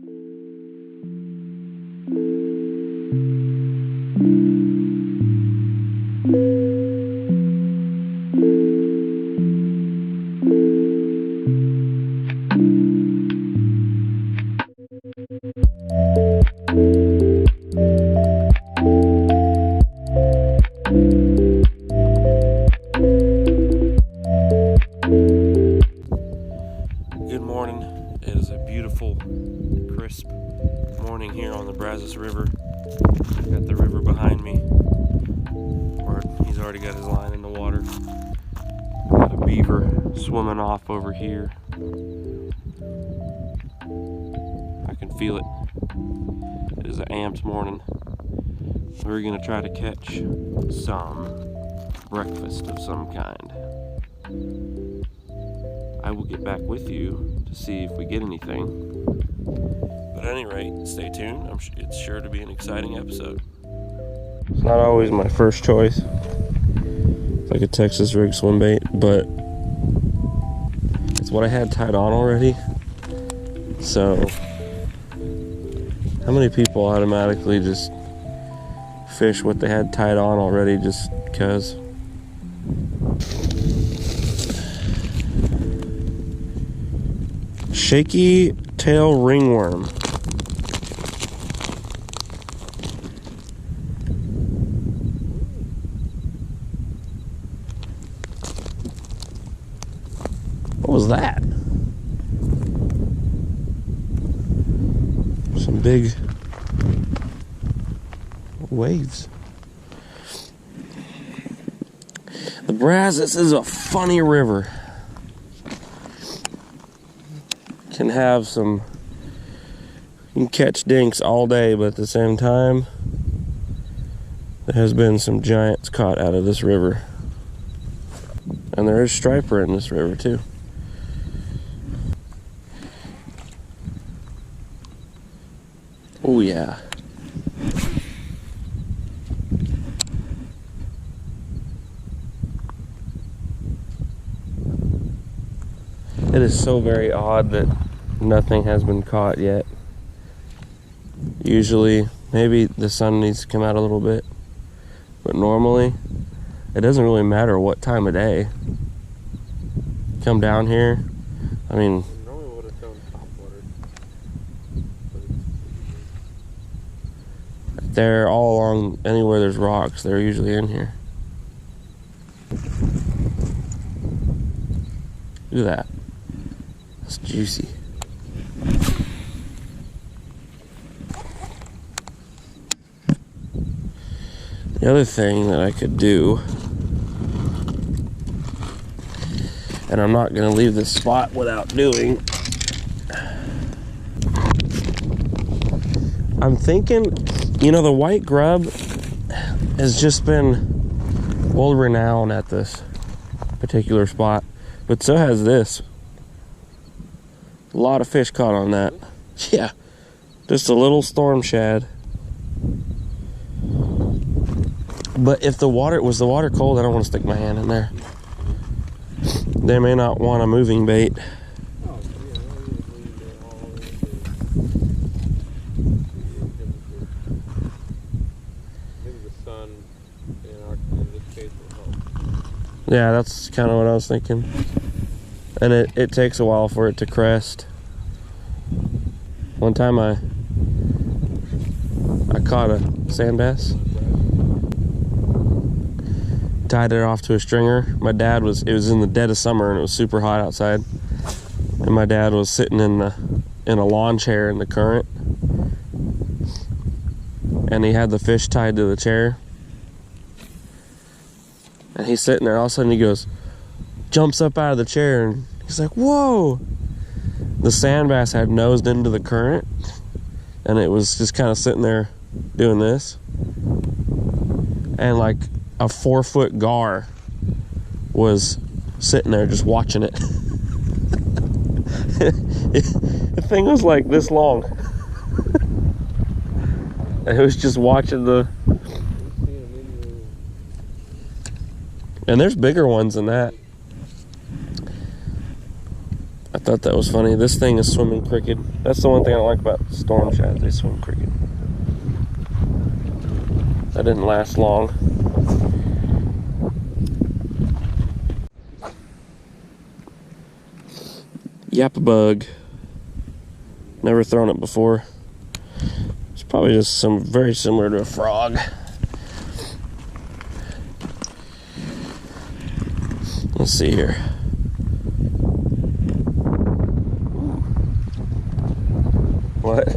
Good morning. It is a beautiful, crisp morning here on the Brazos River. Got the river behind me, or he's already got his line in the water. Got a beaver swimming off over here. I can feel it. It is an amped morning. We're gonna try to catch some breakfast of some kind. I will get back with you to see if we get anything. But at any rate, stay tuned. It's sure to be an exciting episode. It's not always my first choice. It's like a Texas rig swim bait, but it's what I had tied on already. So, how many people automatically just fish what they had tied on already just because? Shaky tail ringworm. What was that? Some big waves. The Brazos is a funny river. Can have some, you can catch dinks all day, but at the same time, there has been some giants caught out of this river. And there is striper in this river too. Oh yeah. It is so very odd that nothing has been caught yet. Usually, maybe the sun needs to come out a little bit, but normally, it doesn't really matter what time of day. Come down here, I mean, normally would have shown top water. they're all along anywhere there's rocks. They're usually in here. Look at that. It's juicy. The other thing that I could do, and I'm not going to leave this spot without doing, I'm thinking, you know, the white grub has just been world renowned at this particular spot, but so has this. A lot of fish caught on that. Yeah, just a little storm shad. But if the water cold, I don't want to stick my hand in there. They may not want a moving bait. Oh, yeah, maybe the sun in this case will help. Yeah, that's kind of what I was thinking. And it takes a while for it to crest. One time I caught a sand bass. Tied it off to a stringer. It was in the dead of summer and it was super hot outside. And my dad was sitting in a lawn chair in the current. And he had the fish tied to the chair. And he's sitting there, all of a sudden he jumps up out of the chair and he's like, whoa! The sand bass had nosed into the current and it was just kind of sitting there doing this. And like a 4-foot gar was sitting there just watching it. The thing was like this long. And it was just watching and there's bigger ones than that. I thought that was funny. This thing is swimming crooked. That's the one thing I like about storm shads. They swim crooked. That didn't last long. Yappa bug. Never thrown it before. It's probably just some very similar to a frog. Let's see here. What?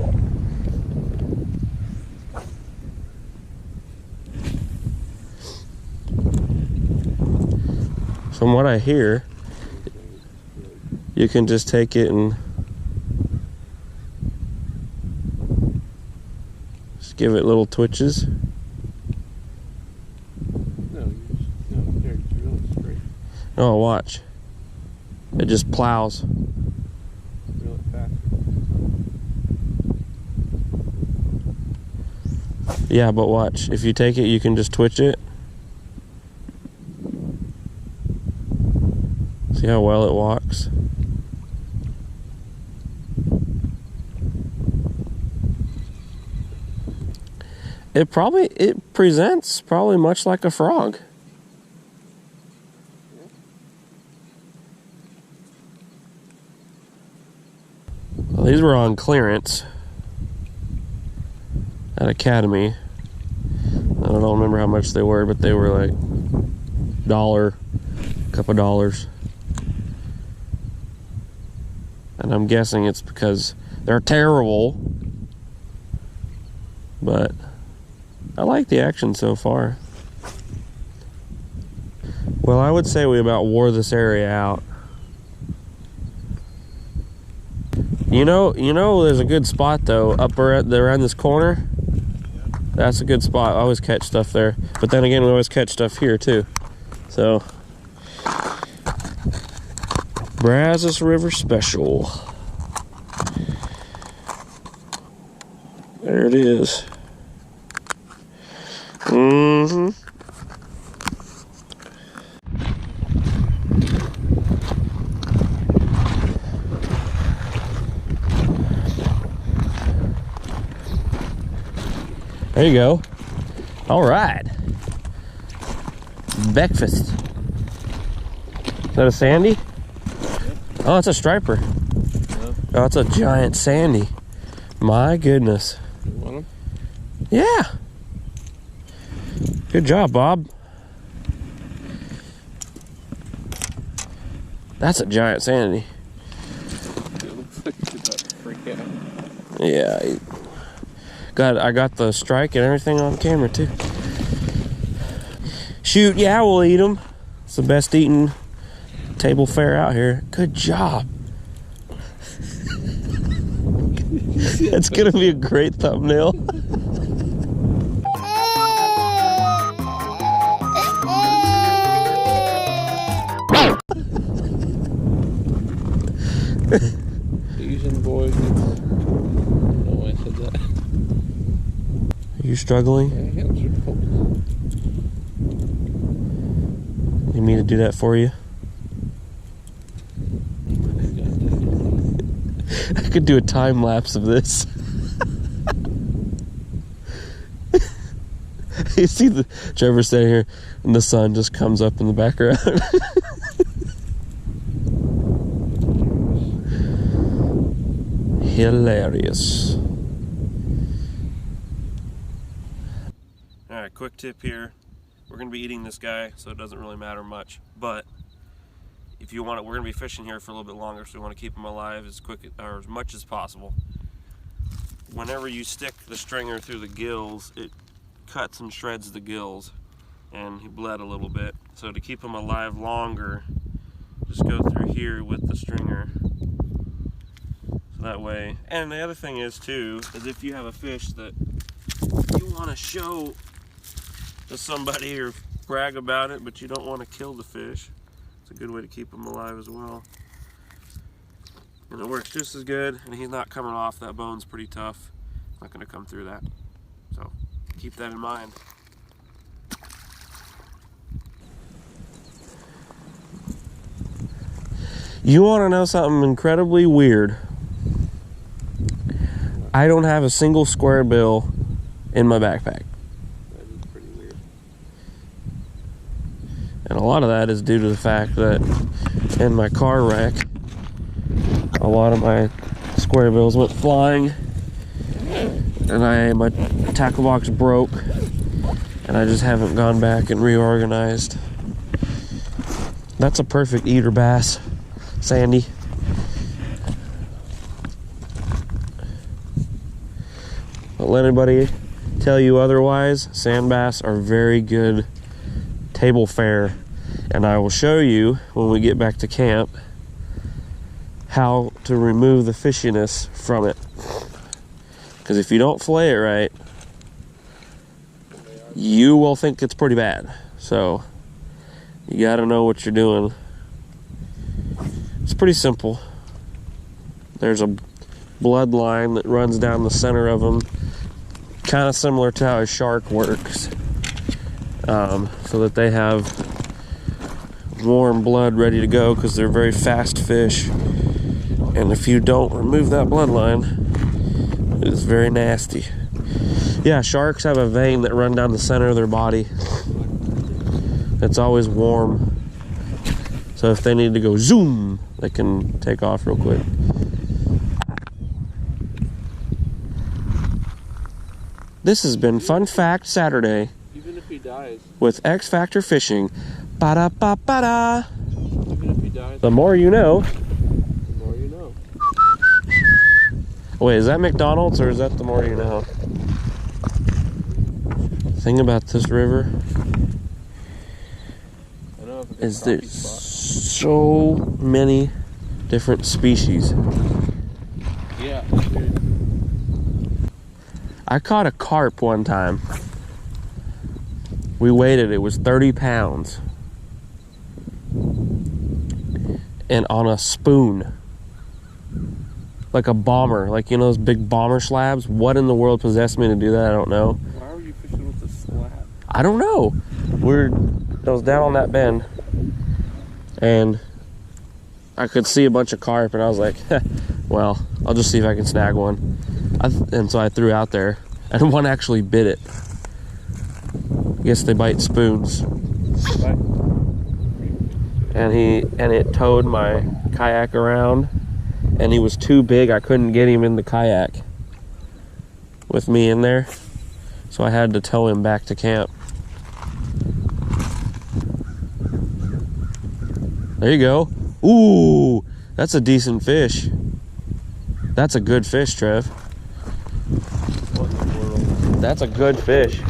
From what I hear, you can just take it and just give it little twitches. No, they're really straight. Oh, watch. It just plows. Really fast. Yeah, but watch. If you take it, you can just twitch it. See how well it walks? It presents probably much like a frog. Well, these were on clearance at Academy. I don't remember how much they were, but they were like $1, a couple dollars. And I'm guessing it's because they're terrible, but I like the action so far. Well, I would say we about wore this area out. You know, there's a good spot though up around this corner. That's a good spot. I always catch stuff there, but then again, we always catch stuff here too. So, Brazos River Special. There it is. Mm-hmm. There you go. All right. Breakfast. Is that a sandy? Oh, it's a striper. Oh, it's a giant sandy. My goodness. You want them? Yeah. Good job, Bob. That's a giant sandy. It looks like you're about to freak out. Yeah. I got the strike and everything on camera too. Shoot, yeah, we'll eat them. It's the best eating table fare out here. Good job. It's gonna be a great thumbnail. Asian boy gets... I don't know why I said that. Are you struggling? My hands are cold. You need me to do that for you? I could do a time lapse of this. You see the Trevor standing here and the sun just comes up in the background. Hilarious. Alright, quick tip here. We're going to be eating this guy, so it doesn't really matter much. But if you want it, we're going to be fishing here for a little bit longer, so we want to keep him alive as quick or as much as possible. Whenever you stick the stringer through the gills, it cuts and shreds the gills, and he bled a little bit. So to keep him alive longer, just go through here with the stringer. So that way. And the other thing is too, is if you have a fish that you want to show to somebody or brag about it, but you don't want to kill the fish, it's a good way to keep them alive as well. And it works just as good, and he's not coming off. That bone's pretty tough. It's not going to come through that. So keep that in mind. You want to know something incredibly weird? I don't have a single square bill in my backpack. That is pretty weird. And a lot of that is due to the fact that in my car wreck, a lot of my square bills went flying, and my tackle box broke, and I just haven't gone back and reorganized. That's a perfect eater bass, Sandy. Don't let anybody tell you otherwise. Sand bass are very good table fare, and I will show you when we get back to camp how to remove the fishiness from it. Because if you don't fillet it right, you will think it's pretty bad. So you got to know what you're doing. It's pretty simple. There's a bloodline that runs down the center of them, kind of similar to how a shark works, so that they have warm blood ready to go, because they're very fast fish. And if you don't remove that bloodline, it's very nasty. Yeah, sharks have a vein that runs down the center of their body. It's always warm. So if they need to go zoom, they can take off real quick. This has been Fun Fact Saturday. Even if he dies. With X Factor Fishing. Ba-da-ba-ba-da. Even if he dies. The more you know. The more you know. Wait, is that McDonald's or is that the more you know? Thing about this river is there's so many different species. Yeah. I caught a carp one time. We weighed it, it was 30 pounds. And on a spoon. Like a bomber, like you know those big bomber slabs? What in the world possessed me to do that? I don't know. Why were you fishing with a slab? I don't know. I was down on that bend, and I could see a bunch of carp, and I was like, well, I'll just see if I can snag one. And so I threw out there, and one actually bit it. I guess they bite spoons. And it towed my kayak around, and he was too big. I couldn't get him in the kayak with me in there, so I had to tow him back to camp. There you go. Ooh, that's a decent fish. That's a good fish, Trev. What in the world? That's a good fish.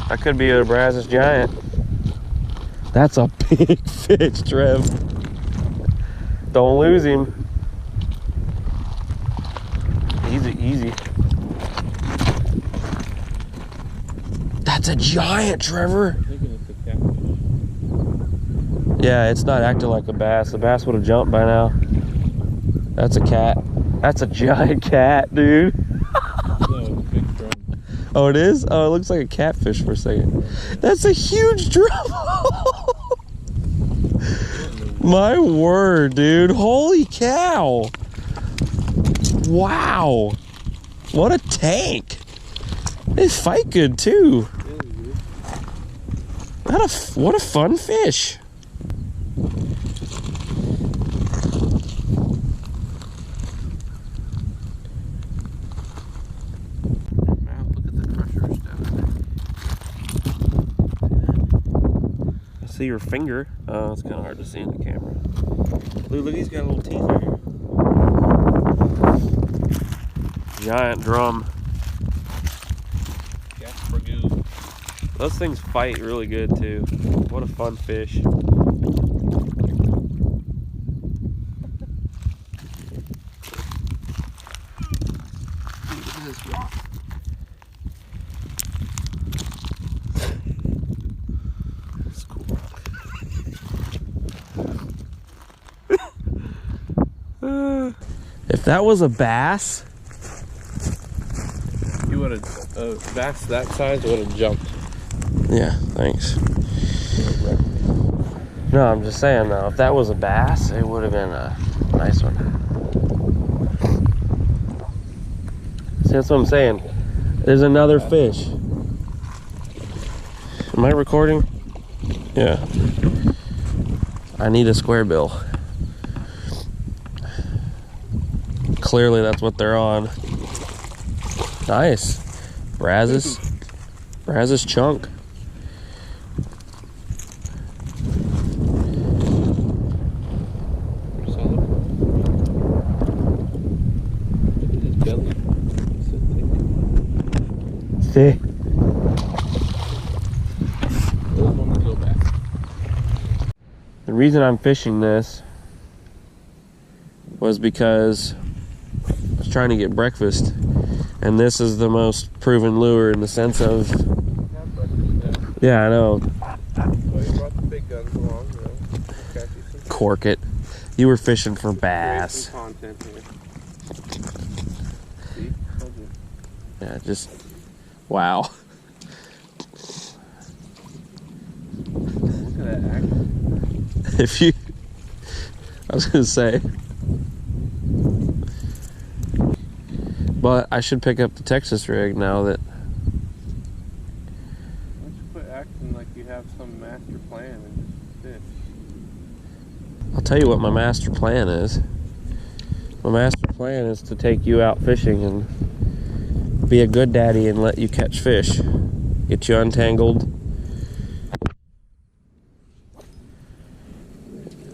That could be a Brazos giant. That's a big fish, Trev. Don't lose him. Easy, easy. That's a giant, Trevor. I'm thinking it's a catfish. Yeah, it's not acting like a bass. The bass would have jumped by now. That's a cat. That's a giant cat, dude. No, it's a big drum. Oh, it is? Oh, it looks like a catfish for a second. That's a huge drum. My word, dude. Holy cow. Wow. What a tank. They fight good, too. What a fun fish. See your finger. Oh, it's kind of hard to see in the camera. Look, he's got little teeth right here. Giant drum. Gaspargoo. Those things fight really good too. What a fun fish. Look at this rock. That's cool. If that was a bass, You would have, a bass that size would have jumped. yeah, thanks. No, I'm just saying though, if that was a bass, it would have been a nice one. See, that's what I'm saying. There's another fish. Am I recording? Yeah. I need a square bill. Clearly that's what they're on. Nice. Brazos chunk. Solid. His belly. So thick. See? Those ones go back. The reason I'm fishing this was because I was trying to get breakfast, and this is the most proven lure in the sense of, yeah, I know. Well, you brought the big guns along, you know. Catch you some. Cork it. You were fishing for bass. Some content here. See? Told you. Yeah, just wow. Look at that action. If you, I was gonna say, but I should pick up the Texas rig now that. Why don't you quit acting like you have some master plan and just fish? I'll tell you what my master plan is. My master plan is to take you out fishing and be a good daddy and let you catch fish. Get you untangled.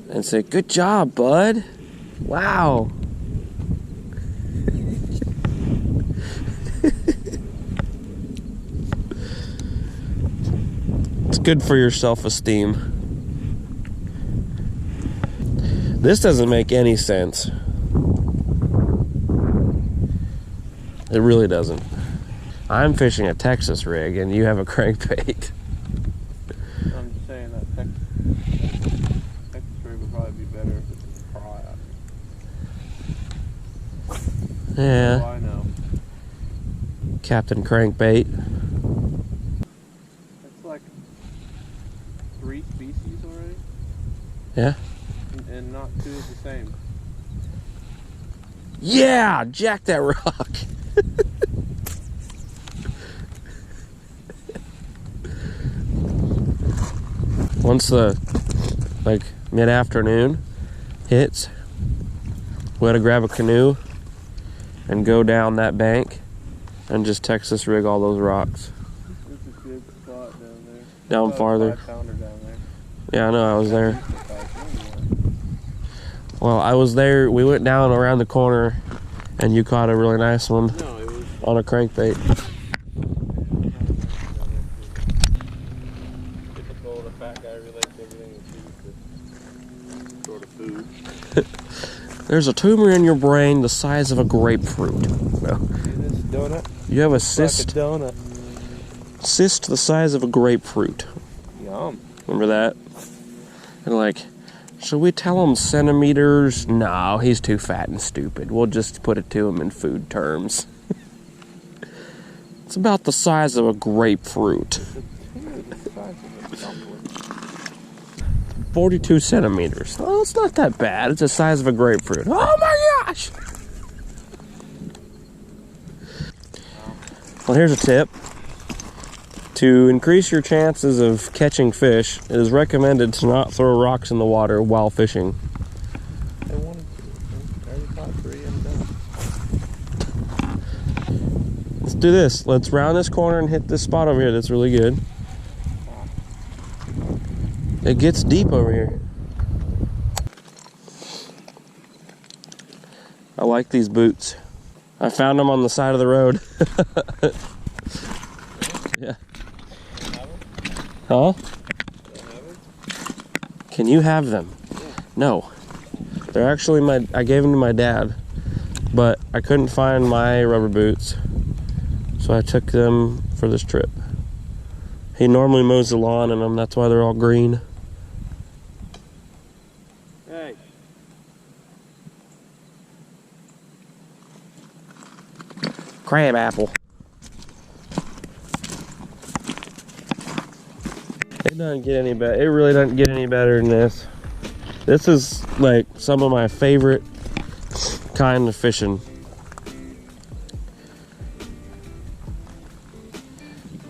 And say, good job, bud. Wow. It's good for your self-esteem. This doesn't make any sense. It really doesn't. I'm fishing a Texas rig and you have a crankbait. I'm just saying that Texas rig would probably be better if it's a fry out here. Yeah. Oh, I know. Captain Crankbait. That's like 3 species already. Yeah. And not 2 of the same. Yeah! Jack that rock! Once the, like, mid-afternoon hits, we had to grab a canoe and go down that bank and just Texas rig all those rocks. It's a good spot down there. Down farther. 5-pounder down there. Yeah, I know, I was there. Well, I was there, we went down around the corner and you caught a really nice one No, it was on a crankbait. typical of a fat guy relates everything to sort of food. There's a tumor in your brain the size of a grapefruit. No. See this donut? You have a Like cyst, a donut. cyst the size of a grapefruit. Yum. Remember that? And like, should we tell him centimeters? No, he's too fat and stupid. We'll just put it to him in food terms. It's about the size of a grapefruit. 42 centimeters. Oh, it's not that bad. It's the size of a grapefruit. Oh my gosh! Well, here's a tip. To increase your chances of catching fish, it is recommended to not throw rocks in the water while fishing. I wanted to. I already caught 3 and done. Let's do this. Let's round this corner and hit this spot over here that's really good. It gets deep over here. I like these boots. I found them on the side of the road. Yeah. Huh? Can you have them? No. They're actually I gave them to my dad, but I couldn't find my rubber boots, so I took them for this trip. He normally mows the lawn in them, that's why they're all green. Hey. Crab apple. It doesn't get any better. It really doesn't get any better than this. This is like some of my favorite kind of fishing.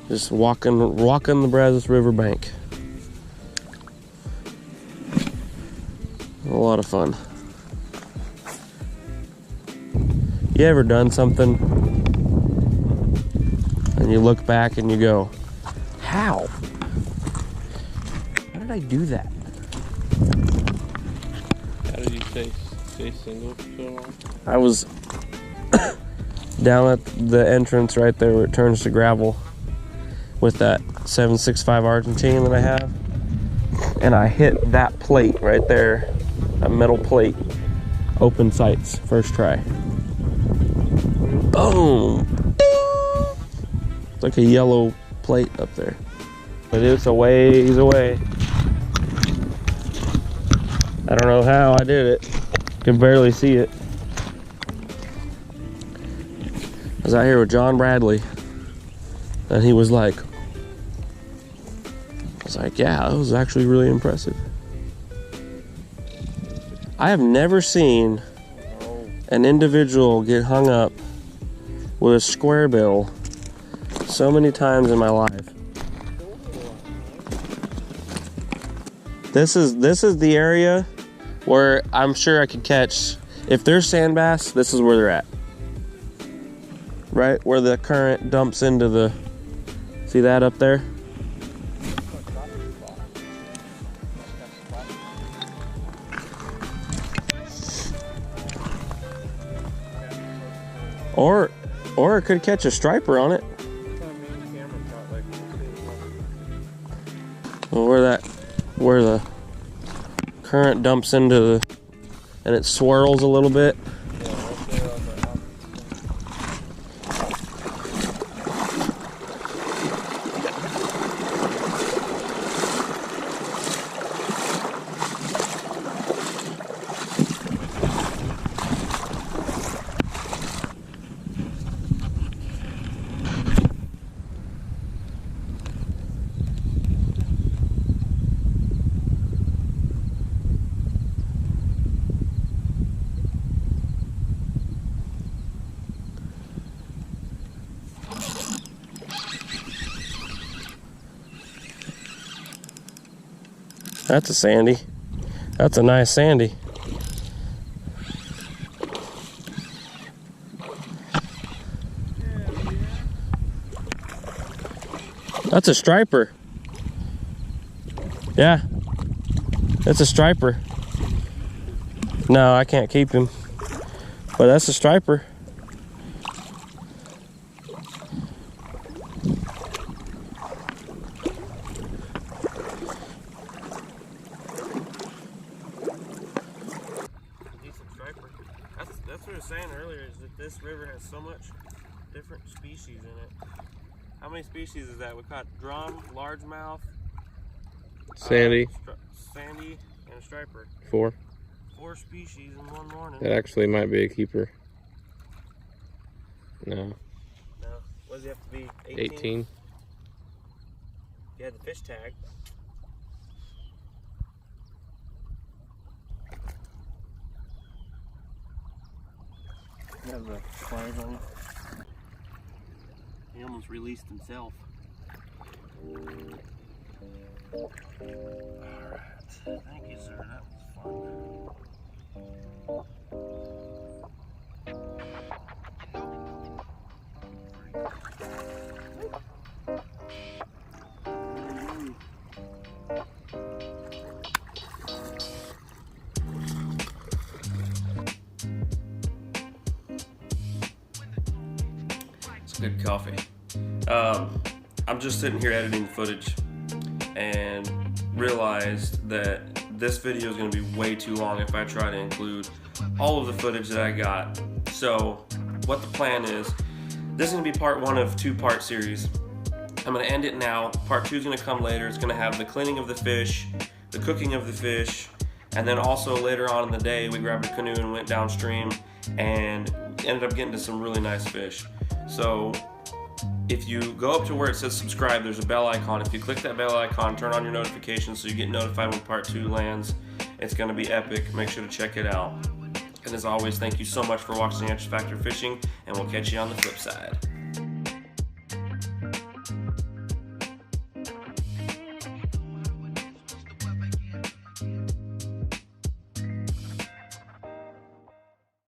Just walking the Brazos River bank. A lot of fun. You ever done something and you look back and you go, how? How did I do that? How did you stay single for so long? I was down at the entrance right there where it turns to gravel with that 765 Argentine that I have, and I hit that plate right there, a metal plate, open sights, first try. Boom! It's like a yellow plate up there, but it's a ways away. I don't know how I did it. Can barely see it. I was out here with John Bradley, and he was like, yeah, that was actually really impressive. I have never seen an individual get hung up with a square bill so many times in my life. This is the area where I'm sure I could catch, if there's sand bass, this is where they're at. Right where the current dumps into the, see that up there? Or it could catch a striper on it. Well, where the current dumps into the, and it swirls a little bit. That's a sandy. That's a nice sandy. That's a striper. Yeah. That's a striper. No, I can't keep him. But that's a striper. That's what I was saying earlier, is that this river has so much different species in it. How many species is that? We caught drum, largemouth, sandy, sandy, and a striper. 4. 4 species in one morning. That actually might be a keeper. No. No. What does it have to be? 18. You had the fish tag. Have the flag on. He almost released himself. Alright. Thank you, sir. That was good coffee. I'm just sitting here editing footage and realized that this video is going to be way too long if I try to include all of the footage that I got. So what the plan is, this is going to be part 1 of 2-part series. I'm going to end it now. Part 2 is going to come later. It's going to have the cleaning of the fish, the cooking of the fish, and then also later on in the day we grabbed a canoe and went downstream and ended up getting to some really nice fish. So If you go up to where it says subscribe, there's a bell icon. If you click that bell icon, turn on your notifications so you get notified when part 2 lands. It's going to be epic. Make sure to check it out. And as always, thank you so much for watching Interest Factor Fishing, and we'll catch you on the flip side.